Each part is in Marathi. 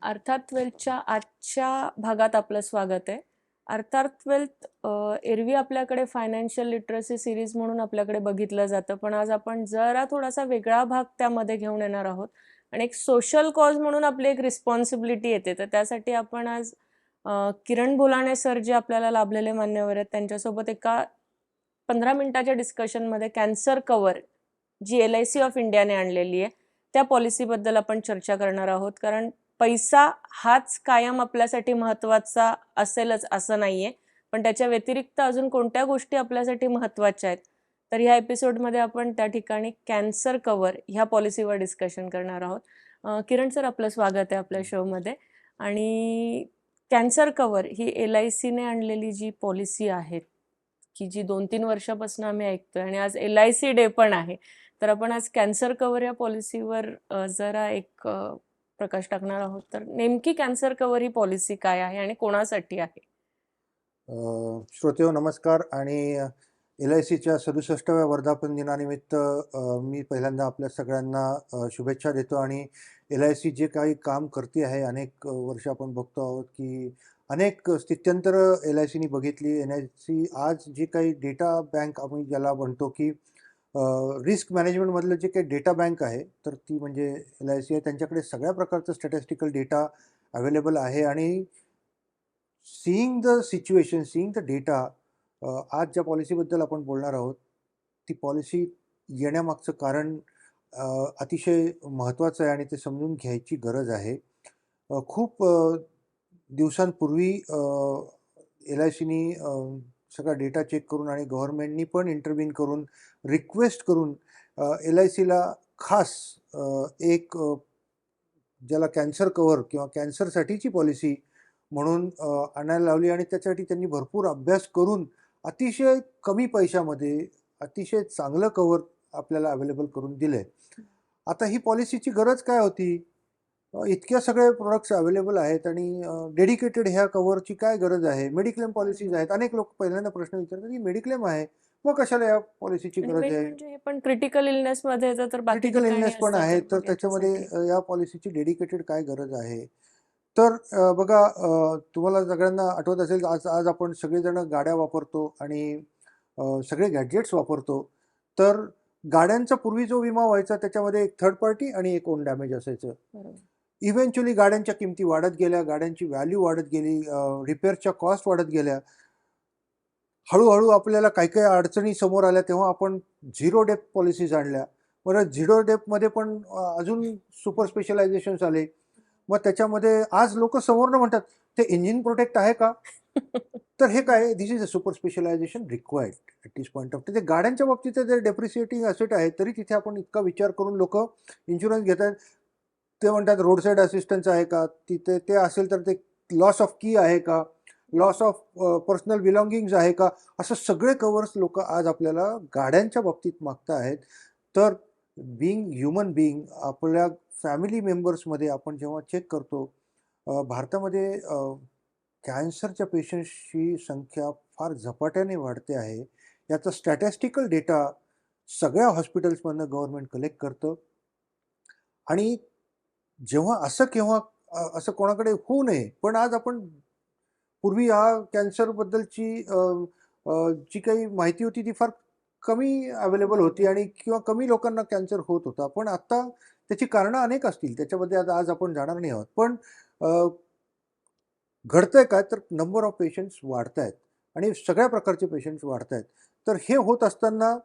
अर्थात वेल्थच्या आजच्या भागात आपलं स्वागत आहे. अर्थात वेल्थ एरवी आपल्याकडे फायनान्शियल लिटरसी सिरीज म्हणून आपल्याकडे बघितलं जातं, पण आज आपण जरा थोडासा वेगळा भाग त्यामध्ये घेऊन येणार आहोत आणि एक सोशल कॉज म्हणून आपली एक रिस्पॉन्सिबिलिटी येते. तर त्यासाठी आपण आज किरण भोलाणे सर जे आपल्याला लाभलेले मान्यवर आहेत त्यांच्यासोबत एका 15 मिनिटाच्या डिस्कशनमध्ये कॅन्सर कव्हर जी LIC ऑफ इंडियाने आणलेली आहे त्या पॉलिसीबद्दल आपण चर्चा करणार आहोत. कारण पैसा हाच कायम आपल्यासाठी महत्त्वाचा असेलच असं नाहीये, पण त्याच्या व्यतिरिक्त अजून कोणत्या गोष्टी आपल्यासाठी महत्त्वाच्या आहेत. तर ह्या एपिसोडमध्ये आपण त्या ठिकाणी कॅन्सर कव्हर ह्या पॉलिसीवर डिस्कशन करणार आहोत. किरण सर, आपलं स्वागत आहे आपल्या शोमध्ये. आणि कॅन्सर कव्हर ही LICने आणलेली जी पॉलिसी आहे की जी 2-3 वर्षापासून आम्ही ऐकतोय आणि आज LIC डे पण आहे. तर आपण आज कॅन्सर कव्हर या पॉलिसीवर जरा एक प्रकाश टाकणार आहोत. तर नेमकी कॅन्सर कव्हर ही पॉलिसी काय आहे आणि कोणासाठी आहे? श्रोतेहो नमस्कार. आणि LICच्या 67व्या वर्धापन दिनानिमित्त मी पहिल्यांदा आपल्या सगळ्यांना शुभेच्छा देतो. आणि LIC जे काही काम करते आहे, अनेक वर्ष आपण बघतो आहोत की अनेक स्थित्यंतर LICनी बघितली. LIC आज जे काही डेटा बँक आम्ही ज्याला म्हणतो की रिस्क मॅनेजमेंटमधलं जे काही डेटा बँक आहे, तर ती म्हणजे LIC आहे. त्यांच्याकडे सगळ्या प्रकारचं स्टॅटिस्टिकल डेटा अवेलेबल आहे. आणि seeing the situation, seeing the data, आज ज्या पॉलिसीबद्दल आपण बोलणार आहोत ती पॉलिसी येण्यामागचं कारण अतिशय महत्त्वाचं आहे आणि ते समजून घ्यायची गरज आहे. खूप दिवसांपूर्वी LICनी सगळा डेटा चेक करून आणि गव्हर्नमेंटनी पण इंटरव्हीन करून रिक्वेस्ट करून LICला खास एक ज्याला कॅन्सर कव्हर किंवा कॅन्सरसाठीची पॉलिसी म्हणून आणायला लावली. आणि त्यासाठी त्यांनी भरपूर अभ्यास करून अतिशय कमी पैशामध्ये अतिशय चांगलं कव्हर आपल्याला अवेलेबल करून दिले. आता ही पॉलिसीची गरज काय होती? इतक्या सगळे प्रोडक्ट्स अवेलेबल आहेत आणि डेडिकेटेड ह्या कव्हरची काय गरज आहे? मेडिक्लेम पॉलिसीज आहेत. अनेक लोक पहिल्यांदा प्रश्न विचारतात की मेडिक्लेम आहे, मग कशाला या पॉलिसीची गरज आहे? म्हणजे हे पण क्रिटिकल इलनेस मध्ये येतं, तर बाकी क्रिटिकल इलनेस पण आहे, तर त्याच्यामध्ये या पॉलिसीची डेडिकेटेड काय गरज आहे? तर बघा, तुम्हाला सगळ्यांना आठवत असेल आज आज आपण सगळेजण गाड्या वापरतो आणि सगळे गॅजेट्स वापरतो. तर गाड्यांचा पूर्वी जो विमा व्हायचा त्याच्यामध्ये एक थर्ड पार्टी आणि एक ओन डॅमेज असायचं. इव्हेंच्युअली गाड्यांच्या किमती वाढत गेल्या, गाड्यांची व्हॅल्यू वाढत गेली, रिपेअरच्या कॉस्ट वाढत गेल्या. हळूहळू आपल्याला काही काही अडचणी समोर आल्या तेव्हा आपण झिरो डेप्थ पॉलिसीज आणल्या. बरं, झिरो डेप्थमध्ये पण अजून सुपर स्पेशलायझेशन्स आले. मग त्याच्यामध्ये आज लोक समोरनं म्हणतात ते इंजिन प्रोटेक्ट आहे का? तर हे काय, this is a super specialization required at this point of. ते गाड्यांच्या बाबतीत ते डेप्रिसिएटिंग असेट आहे, तरी तिथे आपण इतका विचार करून लोक इन्शुरन्स घेत आहेत. ते म्हणतात रोड साईड असिस्टन्स आहे का, तिथे ते असेल तर ते लॉस ऑफ की आहे का, लॉस ऑफ पर्सनल बिलॉंगिंग्स आहे का, असं सगळे कवर्स लोक आज आपल्याला गाड्यांच्या बाबतीत मागता आहेत. तर बिईंग ह्युमन बिईंग, आपल्या फॅमिली मेंबर्समध्ये आपण जेव्हा चेक करतो, भारतामध्ये कॅन्सरच्या पेशंट्सची संख्या फार झपाट्याने वाढते आहे. याचा स्टॅटिस्टिकल डेटा सगळ्या हॉस्पिटल्समधनं गव्हर्नमेंट कलेक्ट करतं. आणि जेव्हा असं कोणाकडे होऊ नये, पण आज आपण पूर्वी हा कॅन्सरबद्दलची जी काही माहिती होती ती फार कमी अवेलेबल होती आणि किंवा कमी लोकांना कॅन्सर होत होता. पण आता त्याची कारणं अनेक असतील, त्याच्यामध्ये आज आपण जाणार नाही आहोत. पण घडतंय काय, तर नंबर ऑफ पेशंट्स वाढत आहेत आणि सगळ्या प्रकारचे पेशंट्स वाढत आहेत. तर हे होत असताना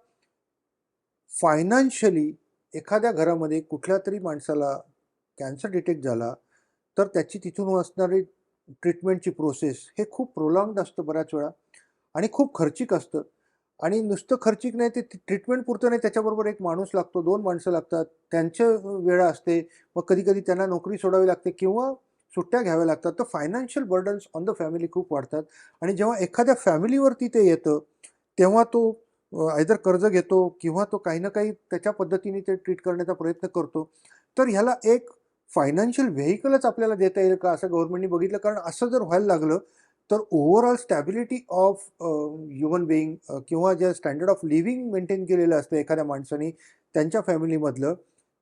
फायनान्शियली एखाद्या घरामध्ये कुठल्या तरी माणसाला कॅन्सर डिटेक्ट झाला तर त्याची तिथून असणारी ट्रीटमेंटची प्रोसेस हे खूप प्रोलॉंग्ड असतं बऱ्याच वेळा आणि खूप खर्चिक असतं. आणि नुसतं खर्चिक नाही, ते ट्रीटमेंट पुरतं नाही, त्याच्याबरोबर एक माणूस लागतो, 2 माणसं लागतात, त्यांचं वेळ असते. मग कधी कधी त्यांना नोकरी सोडावी लागते किंवा सुट्ट्या घ्याव्या लागतात. तर financial burdens on the family खूप वाढतात. आणि जेव्हा एखाद्या फॅमिलीवरती ते येतं तेव्हा तो आयदर कर्ज घेतो किंवा तो काही ना काही त्याच्या पद्धतीने ते ट्रीट करण्याचा प्रयत्न करतो. तर ह्याला एक फायनान्शियल व्हेइकलच आपल्याला देता येईल का, असं गव्हर्नमेंटनी बघितलं. कारण असं जर व्हायला लागलं तर overall stability of human being किंवा जे स्टँडर्ड ऑफ लिव्हिंग मेंटेन केलेलं असतं एखाद्या माणसाने त्यांच्या फॅमिलीमधलं,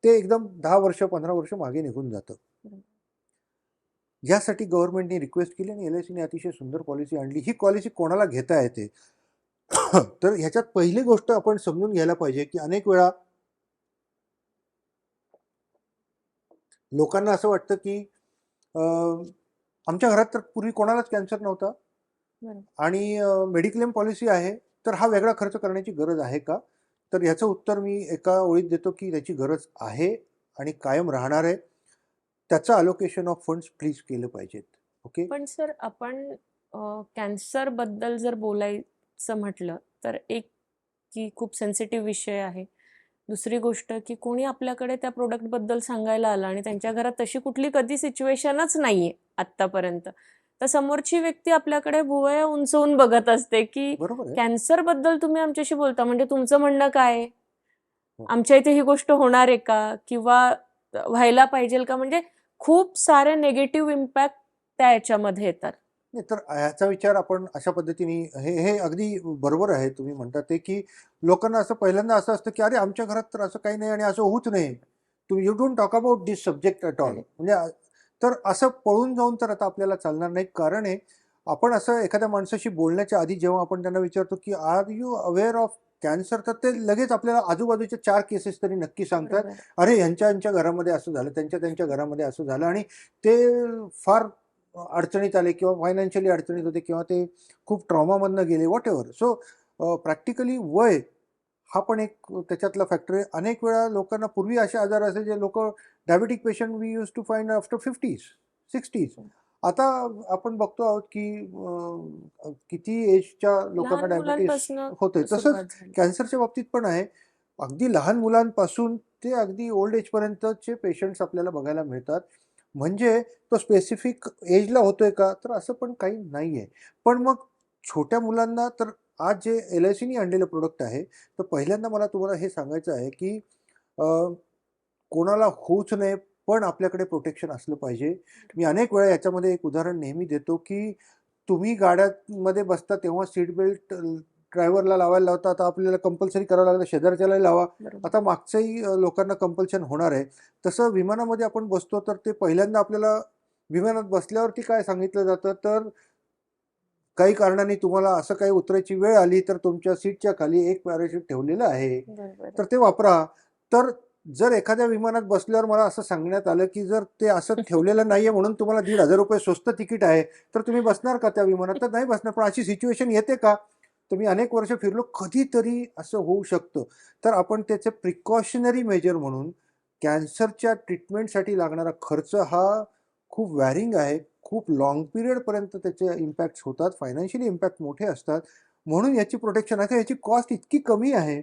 ते एकदम 10 वर्ष 15 वर्ष मागे निघून जातं. यासाठी गव्हर्नमेंटने रिक्वेस्ट केली आणि LICने अतिशय सुंदर पॉलिसी आणली. ही पॉलिसी कोणाला घेता येते? तर ह्याच्यात पहिली गोष्ट आपण समजून घ्यायला पाहिजे की अनेक वेळा लोकांना असं वाटतं की आमच्या घरात तर पूर्वी कोणालाच कॅन्सर नव्हता आणि मेडिक्लेम पॉलिसी आहे, तर हा वेगळा खर्च करण्याची गरज आहे का? तर याचं उत्तर मी एका ओळीत देतो की त्याची गरज आहे आणि कायम राहणार आहे. त्याचं अलोकेशन ऑफ फंड्स प्लीज केलं पाहिजेत. ओके. पण सर आपण कॅन्सर बद्दल जर बोलायचं म्हटलं तर एक की खूप सेन्सिटिव्ह विषय आहे. दुसरी गोष्ट की कोणी आपल्याकडे त्या प्रोडक्ट बद्दल सांगायला आलं आणि त्यांच्या घरात तशी कुठली कधी सिच्युएशनच नाहीये आतापर्यंत, तर समोरची व्यक्ती आपल्याकडे भुवया उंचवून बघत असते की बरोबर आहे. कॅन्सर बद्दल तुम्ही आमच्याशी बोलता म्हणजे तुमचं म्हणणं काय आहे? हो. आमच्या इथे ही गोष्ट होणार आहे का किंवा व्हायला पाहिजे का? म्हणजे खूप सारे नेगेटिव्ह इम्पॅक्ट त्या याच्यामध्ये येतात. नाही तर ह्याचा विचार आपण अशा पद्धतीने हे हे अगदी बरोबर आहे तुम्ही म्हणता ते की लोकांना असं पहिल्यांदा असं असतं की अरे आमच्या घरात तर असं काही नाही आणि असं होऊच नये. You don't talk about this subject at all. Correct. म्हणजे तर असं पळून जाऊन तर आता आपल्याला चालणार नाही. कारण आहे आपण असं एखाद्या माणसाशी बोलण्याच्या आधी जेव्हा आपण त्यांना विचारतो की are you aware of cancer, तर ते लगेच आपल्याला आजूबाजूच्या 4 केसेस तरी नक्की सांगतात. बरोबर. अरे यांच्या घरामध्ये असं झालं, त्यांच्या घरामध्ये असं झालं आणि ते फार अडचणीत आले किंवा फायनान्शियली अडचणीत होते किंवा ते खूप ट्रॉमामधनं गेले व्हॉटएव्हर. सो प्रॅक्टिकली वय हा पण एक त्याच्यातला फॅक्टर आहे. अनेक वेळा लोकांना पूर्वी असे आजार असायचे जे लोकं diabetic patient we used to find after 50s, 60s. आता आपण बघतो आहोत की किती एजच्या लोकांना लहान डायबिटीस मुलांपासून होतंय. तसंच सुरुवात झाली. कॅन्सरच्या बाबतीत पण आहे. अगदी लहान मुलांपासून ते अगदी ओल्ड एजपर्यंतचे पेशंट्स आपल्याला बघायला मिळतात. म्हणजे तो स्पेसिफिक एजला होतोय का? तर असं पण काही नाहीये. पण मग छोट्या मुलांना तर आज जे LICने आणलेलं प्रोडक्ट आहे, तर पहिल्यांदा मला तुम्हाला हे सांगायचं आहे की अ, कोणाला होऊच नये, पण आपल्याकडे प्रोटेक्शन असलं पाहिजे. मी अनेक वेळा याच्यामध्ये एक उदाहरण नेहमी देतो की तुम्ही गाड्यांमध्ये बसता तेव्हा सीट बेल्ट ड्रायव्हरला लावायला लावता. आता आपल्याला कंपल्सरी करावं लागतं, शेजारच्यालाही लावा. बरोबर. आता मागचंही लोकांना कंपल्शन होणार आहे. तसं विमानामध्ये आपण बसतो तर ते पहिल्यांदा आपल्याला विमानात बसल्यावरती काय सांगितलं जातं, तर काही कारणाने तुम्हाला असं काही उतरायची वेळ आली, तर तुमच्या सीटच्या खाली एक पॅराशूट ठेवलेलं आहे. बरोबर तर आहे. ते वापरा. तर जर एखाद्या विमानात बसल्यावर मला असं सांगण्यात आलं, की जर ते असं ठेवलेलं नाहीये म्हणून तुम्हाला ₹1,500 स्वस्त तिकीट आहे, तर तुम्ही बसणार का त्या विमानात? तर नाही बसणार. पण अशी सिच्युएशन येते का? तर मी अनेक वर्ष फिरलो. कधीतरी असं होऊ शकतं. तर आपण त्याचे प्रिकॉशनरी मेजर म्हणून कॅन्सरच्या ट्रीटमेंटसाठी लागणारा खर्च हा खूप वॅरिंग आहे. खूप लाँग पिरियडपर्यंत त्याचे इम्पॅक्ट्स होतात. फायनान्शियली इम्पॅक्ट मोठे असतात. म्हणून याची प्रोटेक्शन आता याची कॉस्ट इतकी कमी आहे,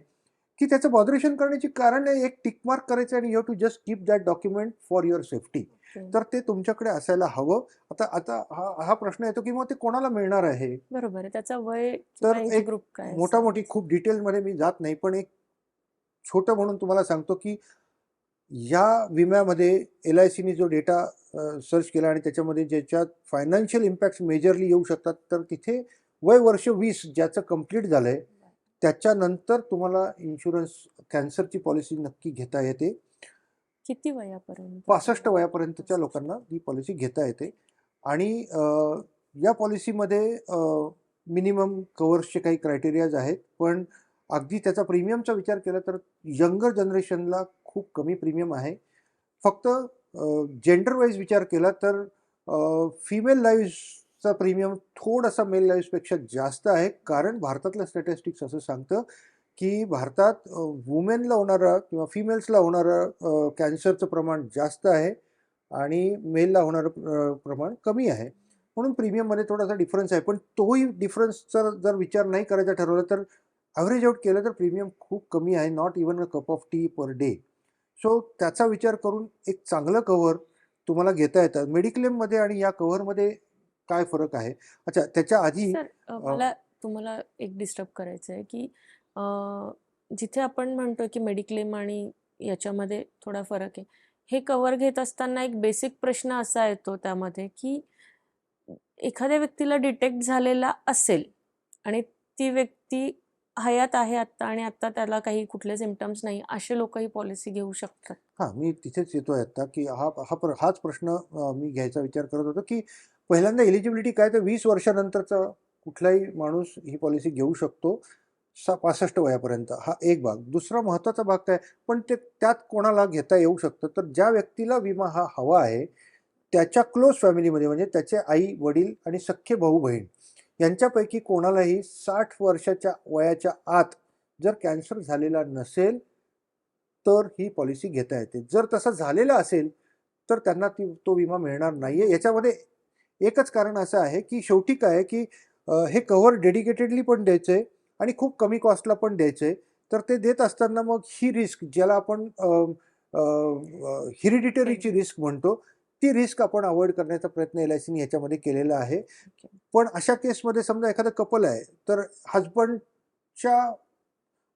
की त्याचं बॉदरेशन करण्याची कारण नाही. एक टिक मार्क करायचं आणि you have to just keep that document for your safety. Okay. तर ते तुमच्याकडे असायला हवं. आता आता हा हा प्रश्न येतो, की मग ते कोणाला मिळणार आहे? बरोबर आहे. त्याचा वय तर किंवा एज एक ग्रुप काय असावा? मोठी खूप डिटेलमध्ये मी जात नाही. पण एक छोटं म्हणून तुम्हाला सांगतो, की या विम्यामध्ये LICने जो डेटा सर्च केला आणि त्याच्यामध्ये ज्याच्यात फायनान्शियल इम्पॅक्ट्स मेजरली येऊ शकतात, तर तिथे वय वर्ष 20 ज्याचं कंप्लीट झालंय, त्याच्यानंतर तुम्हाला इन्शुरन्स कॅन्सरची पॉलिसी नक्की घेता येते. किती वयापर्यंत? 65 वयापर्यंतच्या लोकांना ही पॉलिसी घेता येते आणि या पॉलिसीमध्ये मिनिमम कव्हर्सचे काही क्रायटेरियाज आहेत. पण अगदी त्याचा प्रीमियमचा विचार केला तर यंगर जनरेशनला खूप कमी प्रीमियम आहे. फक्त जेंडर वाईज विचार केला तर फिमेल लाईव्हचा प्रीमियम थोडासा मेल लाईव्हपेक्षा जास्त आहे. कारण भारतातलं स्टॅटिस्टिक्स असं सांगतं, की भारतात वुमेनला होणारा किंवा फिमेल्सला होणारं कॅन्सरचं प्रमाण जास्त आहे आणि मेलला होणारं प्रमाण कमी आहे. म्हणून प्रीमियममध्ये थोडासा डिफरन्स आहे. पण तोही डिफरन्सचा जर विचार नाही करायचा ठरवला तर ॲव्हरेज आउट केलं तर प्रीमियम खूप कमी आहे. Not even a cup of T per day. So त्याचा विचार करून एक चांगलं कव्हर तुम्हाला घेता येतं. मेडिक्लेममध्ये आणि या कव्हरमध्ये काय फरक आहे? अच्छा त्याच्या आधी सर मला तुम्हाला एक डिस्टर्ब करायचं आहे की अ, जिथे आपण म्हणतो की मेडिक्लेम आणि याच्यामध्ये थोडा फरक आहे. हे कव्हर घेत असताना एक बेसिक प्रश्न असा येतो त्यामध्ये की एखाद्या व्यक्तीला डिटेक्ट झालेला असेल आणि ती व्यक्ती हयात आहे आत्ता आणि आत्ता त्याला काही कुठले सिम्पटम्स नाही, असे लोक ही पॉलिसी घेऊ शकतात. हां, मी तिथेच येतोय आता, की हाच प्रश्न मी घ्यायचा विचार करत होतो, की पहिल्यांदा एलिजिबिलिटी काय, तर 20 वर्षानंतरचा कुठलाही माणूस ही पॉलिसी घेऊ शकतो. 65 वयापर्यंत. हा एक भाग. दुसरा महत्त्वाचा भाग काय, पण त्यात कोणाला घेता येऊ शकतं, तर ज्या व्यक्तीला विमा हा हवा आहे, त्याच्या क्लोज फॅमिलीमध्ये म्हणजे त्याचे आई-वडील आणि सख्खे भाऊ-बहीण यांच्यापैकी कोणालाही 60 वर्षाच्या वयाच्या आत जर कॅन्सर झालेला नसेल, तर ही पॉलिसी घेता येते. जर तसं झालेलं असेल, तर त्यांना तो विमा मिळणार नाहीये. याच्यामध्ये एकच कारण असं आहे, की शेवटी काय आहे, की हे कव्हर डेडिकेटेडली पण द्यायचंय आणि खूप कमी कॉस्टला पण द्यायचंय. तर ते देत असताना मग ही रिस्क ज्याला आपण हेरिडिटरीची रिस्क म्हणतो, ती रिस्क आपण अव्हॉइड करण्याचा प्रयत्न एल-आय-सीने ह्याच्यामध्ये केलेला आहे. पण अशा केसमध्ये समजा एखादं कपल आहे, तर हसबंडच्या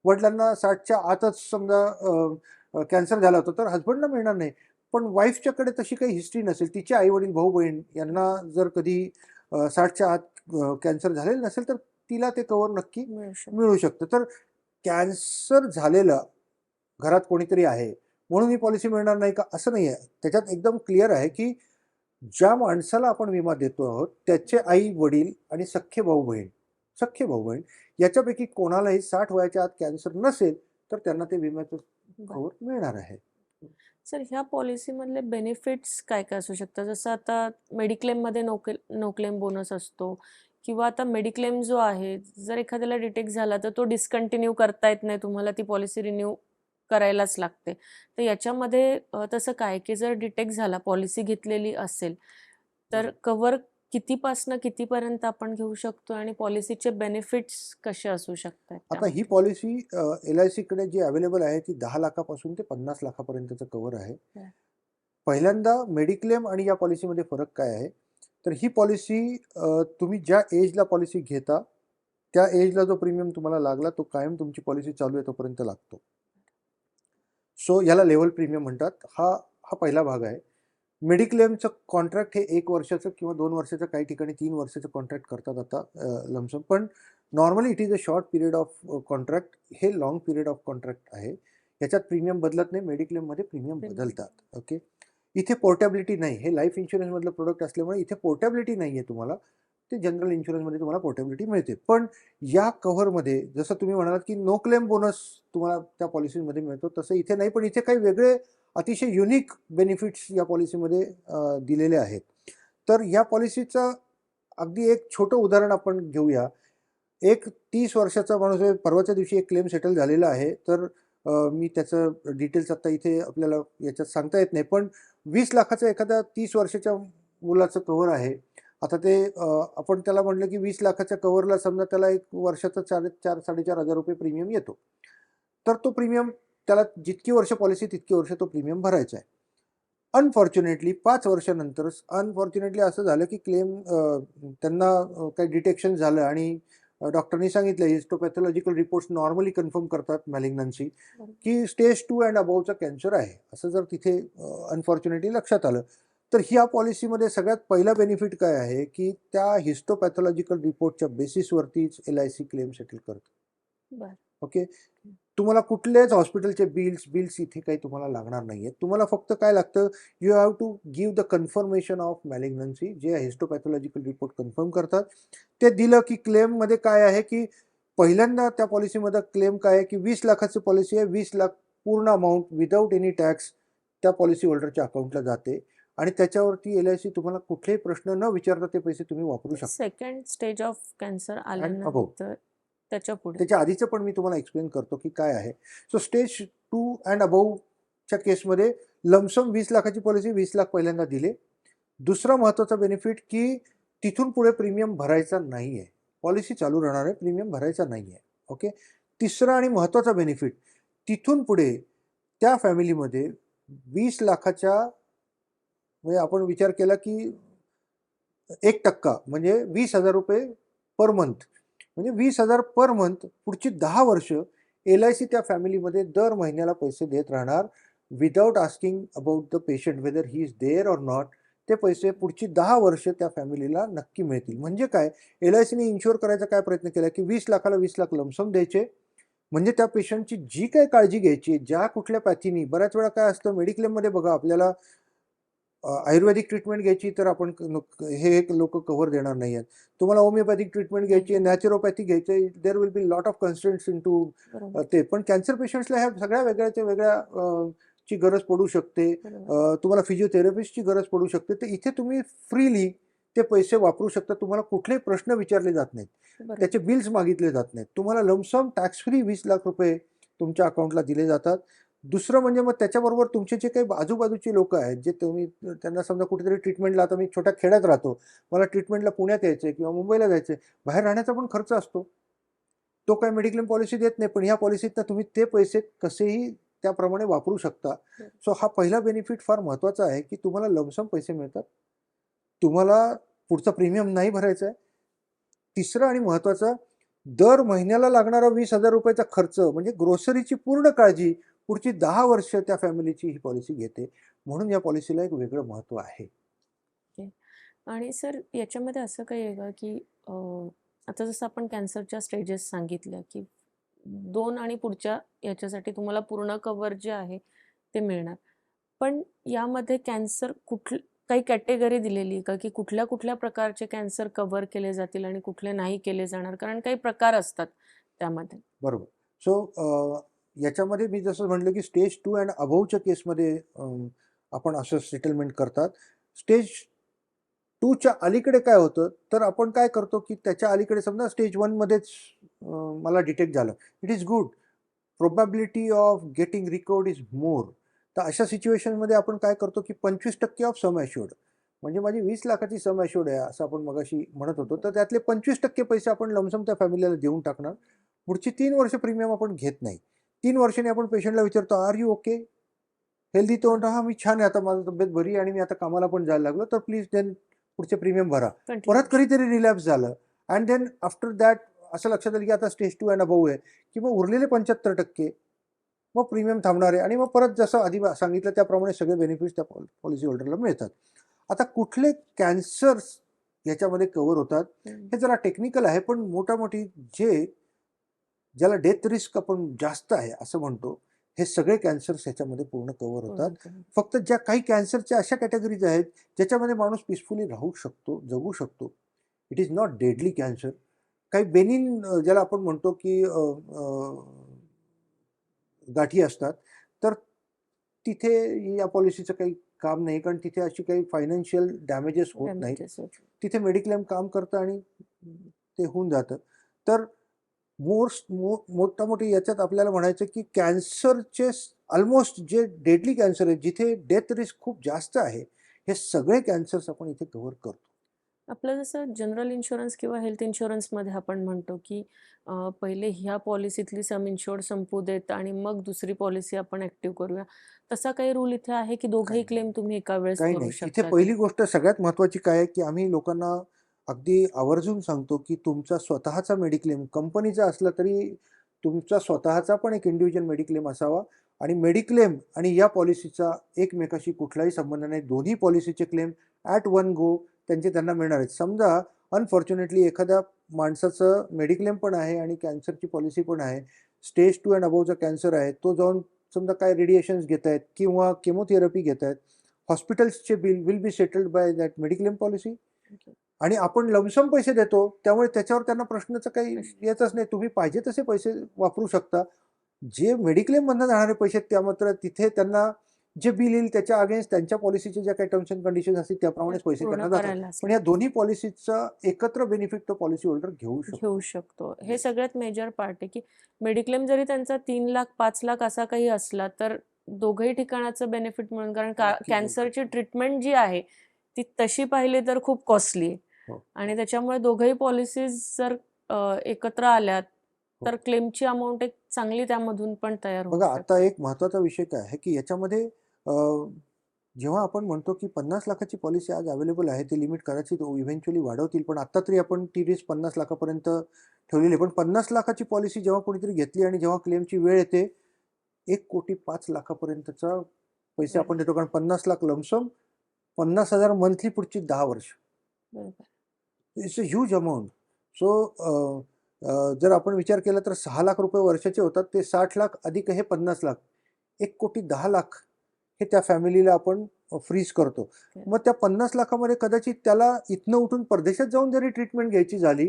वडिलांना 60च्या आतच समजा कॅन्सर झाला होता, तर हसबंडला मिळणार नाही. पण वाईफच्याकडे तशी काही हिस्ट्री नसेल, तिचे आई-वडील, भाऊ-बहीण यांना जर कधी 60च्या आत कॅन्सर झालेलं नसेल, तर तिला ते कव्हर नक्की मिळू शकतो. मिळू शकतं. तर कॅन्सर झालेलं घरात कोणीतरी आहे, म्हणून ही पॉलिसी मिळणार नाही का? असं नाही आहे. त्याच्यात एकदम क्लिअर आहे, की ज्या माणसाला आपण विमा देतो आहोत, त्याचे आई-वडील आणि सख्खे भाऊ-बहीण याच्यापैकी कोणालाही 60 वयाच्या आत कॅन्सर नसेल, तर त्यांना ते विम्याचं कव्हर मिळणार आहे. सर, ह्या पॉलिसीमधले बेनिफिट्स काय काय असू शकतात? जसं आता मेडिक्लेममध्ये नो क्लेम बोनस असतो किंवा आता मेडिक्लेम जो आहे, जर एखाद्याला डिटेक्ट झाला तर तो डिस्कंटिन्यू करता येत नाही, तुम्हाला ती पॉलिसी रिन्यू करायलाच लागते. तर याच्यामध्ये तसं काय, की जर डिटेक्ट झाला, पॉलिसी घेतलेली असेल, तर कव्हर कितीपासनं कितीपर्यंत आपण घेऊ शकतो आणि पॉलिसीचे बेनिफिट्स कसे असू शकतात आता ही त्यामध्ये? पॉलिसी एल-आय-सीकडे जी अवेलेबल आहे, ती 10 लाखापासून ते 50 लाखापर्यंतचं कव्हर आहे. बरं. पहिल्यांदा मेडिक्लेम आणि या पॉलिसीमध्ये फरक काय आहे? तर ही पॉलिसी तुम्ही ज्या एजला पॉलिसी घेता, त्या एजला जो प्रीमियम तुम्हाला लागला, तो कायम तुमची पॉलिसी चालू आहे तोपर्यंत लागतो. सो याला लेव्हल प्रीमियम म्हणतात. हा पहिला भाग आहे. मेडिक्लेमचं कॉन्ट्रॅक्ट हे 1 वर्षाचं किंवा 2 वर्षाचं, काही ठिकाणी 3 वर्षाचं कॉन्ट्रॅक्ट करतात आता लमसम. पण normally it is a short period of contract. हे लाँग पिरियड ऑफ कॉन्ट्रॅक्ट आहे. याच्यात प्रीमियम बदलत नाही. मेडिक्लेममध्ये प्रीमियम बदलतात. ओके. इथे पोर्टेबिलिटी नाही. हे लाईफ इन्शुरन्समधलं प्रोडक्ट असल्यामुळे इथे पोर्टेबिलिटी नाही आहे तुम्हाला. ते जनरल इन्शुरन्समध्ये तुम्हाला पोर्टेबिलिटी मिळते. पण या कव्हरमध्ये जसं तुम्ही म्हणालात, की नो क्लेम बोनस तुम्हाला त्या पॉलिसीमध्ये मिळतो, तसं इथे नाही. पण इथे काही वेगळे अतिशय युनिक बेनिफिट्स या पॉलिसीमध्ये दिलेले आहेत. तर या पॉलिसीचं अगदी एक छोटं उदाहरण आपण घेऊया. एक 30 वर्षाचा माणूस आहे. परवाच्या दिवशी एक क्लेम सेटल झालेला आहे. तर मी त्याचं डिटेल्स आता इथे आपल्याला याच्यात सांगता येत नाही. पण 20 लाखाचं एखाद्या 30 वर्षाच्या मुलाचं कव्हर आहे. आता ते आपण त्याला म्हटलं, की 20 लाखाच्या कव्हरला समजा त्याला एक वर्षाचा 4,000-4,500 रुपये प्रीमियम येतो. तर तो प्रीमियम त्याला जितकी वर्ष पॉलिसी तितकी वर्ष तो प्रीमियम भरायचा आहे. अनफॉर्च्युनेटली 5 वर्षानंतरच अनफॉर्च्युनेटली असं झालं, की त्यांना काही डिटेक्शन झालं आणि डॉक्टरनी सांगितलं हिस्टोपॅथॉलॉजिकल रिपोर्ट्स नॉर्मली कन्फर्म करतात मॅलिग्नन्सी, की स्टेज 2 अँड अबव्हचा कॅन्सर आहे. असं जर तिथे अनफॉर्च्युनेटली लक्षात आलं, तर ह्या पॉलिसीमध्ये सगळ्यात पहिला बेनिफिट काय आहे, की त्या हिस्टोपॅथॉलॉजिकल रिपोर्टच्या बेसिसवरतीच एल-आय-सी क्लेम सेटल करतं. बरं. ओके. तुम्हाला कुठल्याच हॉस्पिटलचे बिल्स इथे काही तुम्हाला लागणार नाहीये. तुम्हाला फक्त काय लागतं, you have to give the confirmation of malignancy, जे हिस्टोपॅथॉलॉजिकल रिपोर्ट कन्फर्म करतात. ते दिलं की क्लेममध्ये काय आहे, की पहिल्यांदा त्या पॉलिसीमध्ये क्लेम काय आहे, की 20 लाखाची पॉलिसी आहे. 20 लाख पूर्ण अमाउंट विदाऊट एनी टॅक्स त्या पॉलिसी होल्डरच्या अकाउंटला जाते आणि त्याच्यावरती एल-आय-सी तुम्हाला कुठलेही प्रश्न न विचारता ते पैसे तुम्ही वापरू शकता. Second stage of cancer above. आल्यानंतर त्याच्या पुढे. त्याच्या आधीचं पण मी तुम्हाला एक्सप्लेन करतो, की काय आहे. सो स्टेज 2 अँड अबव्हच्या केसमध्ये लमसम 20 लाखाची पॉलिसी 20 लाख पहिल्यांदा दिले. दुसरा महत्त्वाचा बेनिफिट, की तिथून पुढे प्रीमियम भरायचा नाहीये. पॉलिसी चालू राहणार आहे, प्रीमियम भरायचा नाहीये. ओके. तिसरा आणि महत्त्वाचा बेनिफिट, तिथून पुढे त्या फॅमिलीमध्ये 20 लाखाच्या म्हणजे आपण विचार केला, की 1% म्हणजे 20,000 रुपये पर मंथ. म्हणजे 20,000 पर मंथ पुढची 10 वर्ष एल-आय-सी त्या फॅमिलीमध्ये दर महिन्याला पैसे देत राहणार without asking about the patient whether he is there or not. ते पैसे पुढची 10 वर्ष त्या फॅमिलीला नक्की मिळतील. म्हणजे काय, LICने इन्शुअर करायचा काय प्रयत्न केला, की 20 लाखाला 20 लाख लमसम द्यायचे. म्हणजे त्या पेशंटची जी काही काळजी घ्यायची, ज्या कुठल्या पॅथीनी, बऱ्याच वेळा काय असतं मेडिक्लेममध्ये बघा आपल्याला आयुर्वेदिक ट्रीटमेंट घ्यायची तर आपण हे लोक कव्हर देणार नाही आहेत. तुम्हाला होमिओपॅथिक ट्रीटमेंट घ्यायची आहे, नाही. नॅचरोपॅथी घ्यायची आहे, there will be lot of constraints in to बरोबर. ते. पण कॅन्सर पेशंट्सला ह्या सगळ्या वेगळ्या वेगळ्या ची गरज पडू शकते. बरोबर. तुम्हाला फिजिओथेरपिस्टची गरज पडू शकते. तर इथे तुम्ही फ्रीली ते पैसे वापरू शकता. तुम्हाला कुठलेही प्रश्न विचारले जात नाहीत, बरोबर. त्याचे बिल्स मागितले जात नाहीत. तुम्हाला लमसम टॅक्स फ्री 20 लाख रुपये तुमच्या अकाउंटला दिले जातात. दुसरं म्हणजे मग त्याच्याबरोबर तुमचे जे काही आजूबाजूची लोक आहेत, जे तुम्ही त्यांना समजा कुठेतरी ट्रीटमेंटला, आता मी छोट्या खेड्यात राहतो, मला ट्रीटमेंटला पुण्यात यायचं किंवा मुंबईला जायचं, बाहेर राहण्याचा पण खर्च असतो. तो काही मेडिक्लेम पॉलिसी देत नाही, पण ह्या पॉलिसीतनं तुम्ही ते पैसे कसेही त्याप्रमाणे वापरू शकता. सो हा पहिला बेनिफिट फार महत्त्वाचा आहे, की तुम्हाला लमसम पैसे मिळतात. तुम्हाला पुढचा प्रीमियम नाही भरायचा आहे. तिसरं आणि महत्त्वाचं, दर महिन्याला लागणारा 20,000 रुपयाचा खर्च म्हणजे ग्रोसरीची पूर्ण काळजी पुढची 10 वर्ष त्या फॅमिलीची ही पॉलिसी घेते. म्हणून या पॉलिसीला एक वेगळं महत्त्व आहे. आणि सर याच्यामध्ये असं काही आहे का, की आता जसं आपण कॅन्सरच्या स्टेजेस सांगितल्या, की 2 आणि पुढच्या याच्यासाठी तुम्हाला पूर्ण कव्हर जे आहे ते मिळणार. पण यामध्ये कॅन्सर काही कॅटेगरी दिलेली आहे का, की कुठल्या प्रकारचे कॅन्सर कव्हर केले जातील आणि कुठले नाही केले जाणार? कारण काही प्रकार असतात त्यामध्ये. बरोबर. सो याच्यामध्ये मी जसं म्हटलं, की स्टेज 2 अँड अबोव्हच्या केसमध्ये आपण असं सेटलमेंट करतात. स्टेज 2च्या अलीकडे काय होतं, तर आपण काय करतो, की त्याच्या अलीकडे समजा स्टेज 1 मध्येच मला डिटेक्ट झालं. It is good. Probability of getting recovered is more. तर अशा सिच्युएशनमध्ये आपण काय करतो, की 25% ऑफ सम ॲश्युर्ड, म्हणजे माझी 20 लाखाची सम ॲश्युर्ड आहे असं आपण मगाशी म्हणत होतो, तर त्यातले 25% पैसे आपण लमसम त्या फॅमिलीला देऊन टाकणार. पुढची 3 वर्ष प्रीमियम आपण घेत नाही. 3 वर्षांनी आपण पेशंटला विचारतो, आर यू ओके? हेल्दी? तो म्हणतो, हां मी छान आहे, आता माझी तब्येत बरी आहे आणि मी आता कामाला पण जायला लागलो, तर प्लीज देन पुढचे प्रीमियम भरा. परत कंटिन्यू. कधीतरी रिलॅप्स झालं अँड देन आफ्टर दॅट असं लक्षात आलं, की आता स्टेज 2 अँड अबोव्ह आहे, की मग उरलेले 75% मग प्रीमियम थांबणार आहे आणि मग परत जसं आधी सांगितलं त्याप्रमाणे सगळे बेनिफिट्स त्या पॉलिसी होल्डरला मिळतात. आता कुठले कॅन्सर्स याच्यामध्ये कव्हर होतात हे जरा टेक्निकल आहे, पण मोठी ज्याला डेथ रिस्क आपण जास्त आहे असं म्हणतो, हे सगळे कॅन्सर्स ह्याच्यामध्ये पूर्ण कव्हर होतात. फक्त ज्या काही कॅन्सरच्या अशा कॅटेगरीज आहेत ज्याच्यामध्ये माणूस पीसफुली राहू शकतो, जगू शकतो. It is not deadly cancer. काही बेनिन ज्याला आपण म्हणतो, की गाठी असतात, तर तिथे या पॉलिसीचं काही काम नाही, कारण तिथे अशी काही फायनान्शियल डॅमेजेस होत नाहीत. तिथे मेडिक्लेम काम करतं आणि ते होऊन जातं. तर मोठी याच्यात आपल्याला म्हणायचं, की कॅन्सरचे ऑलमोस्ट जे डेडली कॅन्सर आहे, जिथे डेथ रिस्क खूप जास्त आहे, हे सगळे कॅन्सर्स आपण इथे कव्हर करतो. आपलं जसं जनरल इन्शुरन्स किंवा हेल्थ इन्शुरन्समध्ये आपण म्हणतो, की पहिले ह्या पॉलिसीतली सम इन्शुर्ड संपू देत आणि मग दुसरी पॉलिसी आपण ॲक्टिव्ह करूया. तसा काही रूल इथे आहे, की दोघंही क्लेम तुम्ही एका वेळेस काही करू नाही. इथे शकता? पहिली गोष्ट सगळ्यात महत्त्वाची काय आहे, की आम्ही लोकांना अगदी आवर्जून सांगतो, की तुमचा स्वतःचा मेडिक्लेम कंपनीचा असला तरी तुमचा स्वतःचा पण एक इंडिव्हिज्युअल मेडिक्लेम असावा आणि मेडिक्लेम आणि या पॉलिसीचा एकमेकाशी कुठलाही संबंध नाही. दोन्ही पॉलिसीचे क्लेम ॲट वन गो त्यांना मिळणार आहेत. समजा अनफॉर्च्युनेटली एखाद्या माणसाचं मेडिक्लेम पण आहे आणि कॅन्सरची पॉलिसी पण आहे. स्टेज 2 अँड अबोव्हचा कॅन्सर आहे. तो जाऊन समजा काय रेडिएशन्स घेत आहेत किंवा केमोथेरपी घेत आहेत. हॉस्पिटल्सचे bill will be settled by that mediclaim policy आणि आपण लमसम पैसे देतो, त्यामुळे त्याच्यावर त्यांना प्रश्नाचं काही येतच नाही. तुम्ही पाहिजे तसे पैसे वापरू शकता. जे मेडिक्लेममधनं जाणारे पैसे त्या मात्र तिथे त्यांना जे बिल येईल त्याच्या अगेन्स्ट त्यांच्या पॉलिसीचे ज्या काही टर्म्स अँड कंडिशन असतील त्याप्रमाणेच पैसे त्यांना जातात. पण या दोन्ही पॉलिसीचा एकत्र बेनिफिट तो पॉलिसी होल्डर घेऊ शकतो. हे सगळ्यात मेजर पार्ट आहे, की मेडिक्लेम जरी त्यांचा 3 लाख 5 लाख असा काही असला तर दोघंही ठिकाणाचं बेनिफिट मिळून, कारण कॅन्सरची ट्रीटमेंट जी आहे ती तशी पाहिली तर खूप कॉस्टली आहे. हो. आणि त्याच्यामुळे दोघंही पॉलिसीज जर एकत्र आल्यात तर क्लेमची अमाऊंट एक चांगली त्यामधून पण तयार होऊ बघा, आता शकते. एक महत्त्वाचा विषय काय आहे, की याच्यामध्ये जेव्हा आपण म्हणतो, की 50 लाखाची पॉलिसी आज अवेलेबल आहे, ती लिमिट कदाचित इव्हेंच्युअली वाढवतील, पण आत्ता तरी आपण ती रिस्क 50 लाखापर्यंत ठेवलेली आहे. पण 50 लाखाची पॉलिसी जेव्हा कोणीतरी घेतली आणि जेव्हा क्लेमची वेळ येते, 1,05,00,000 पैसे आपण देतो, कारण 50 लाख लमसम 50,000 मंथली पुढची 10 वर्ष. बरोबर. It's a huge amount. So जर आपण विचार केला तर 6 लाख रुपये वर्षाचे होतात, ते 60 लाख अधिक हे 50 लाख. 1,10,00,000 हे त्या फॅमिलीला आपण फ्रीज करतो. मग त्या 50 लाखामध्ये कदाचित त्याला इथनं उठून परदेशात जाऊन जरी ट्रीटमेंट घ्यायची झाली,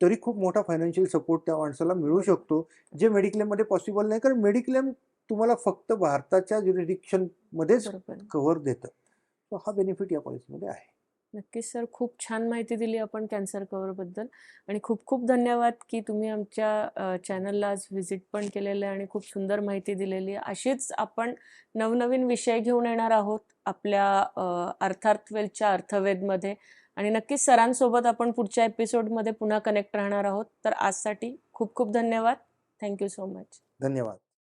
तरी खूप मोठा फायनान्शियल सपोर्ट त्या माणसाला मिळू शकतो, जे मेडिक्लेममध्ये पॉसिबल नाही. कारण मेडिक्लेम तुम्हाला फक्त भारताच्या ज्युरिडिक्शनमध्येच बरोबर. कव्हर देतं. सो हा बेनिफिट या पॉलिसीमध्ये आहे. नक्कीच सर, खूप छान माहिती दिली आपण कॅन्सर कव्हरबद्दल आणि खूप खूप धन्यवाद की तुम्ही आमच्या चॅनलला आज व्हिजिट पण केलेलं आहे आणि खूप सुंदर माहिती दिलेली आहे. अशीच आपण नवनवीन विषय घेऊन येणार आहोत आपल्या अर्थार्थवेलच्या अर्थवेदमध्ये आणि नक्कीच सरांसोबत आपण पुढच्या एपिसोडमध्ये पुन्हा कनेक्ट राहणार आहोत. तर आजसाठी खूप खूप धन्यवाद. Thank you so much. धन्यवाद.